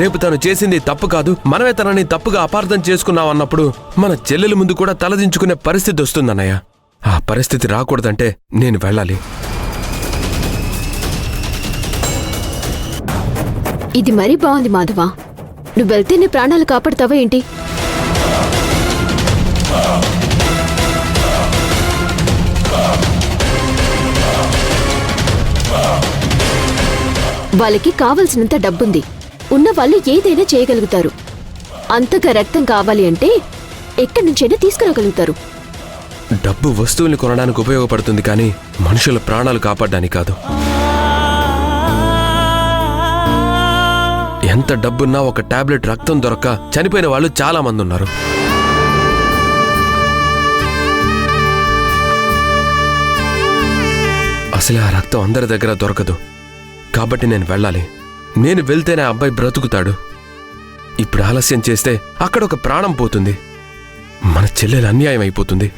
రేపు తను చేసింది తప్పు కాదు, మనమే తనని తప్పుగా అపార్థం చేసుకున్నామన్నప్పుడు మన చెల్లెల ముందు కూడా తలదించుకునే పరిస్థితి వస్తుందన్నయ్య. ఆ పరిస్థితి రాకూడదంటే నేను వెళ్ళాలి. ఇది మరీ బాగుంది మాధవ. నువ్వు వెళ్తే నీ ప్రాణాలు కాపాడుతావా ఏంటి? వాళ్ళకి కావలసినంత డబ్బుంది. ఉన్న వాళ్ళు ఏదైనా చేయగలుగుతారు. అంతగా రక్తం కావాలి అంటే ఎక్కడి నుంచైనా తీసుకురాగలుగుతారు. డబ్బు వస్తువుల్ని కొనడానికి ఉపయోగపడుతుంది, కానీ మనుషుల ప్రాణాలు కాపాడడానికి కాదు. ఎంత డబ్బున్నా ఒక టాబ్లెట్ రక్తం దొరక్క చనిపోయిన వాళ్ళు చాలా మంది ఉన్నారు. అసలే ఆ రక్తం అందరి దగ్గర దొరకదు. కాబట్టి నేను వెళ్ళాలి. నేను వెళ్తేనే ఆ అబ్బాయి బ్రతుకుతాడు. ఇప్పుడు ఆలస్యం చేస్తే అక్కడ ఒక ప్రాణం పోతుంది. మన చెల్లెలు అన్యాయం అయిపోతుంది.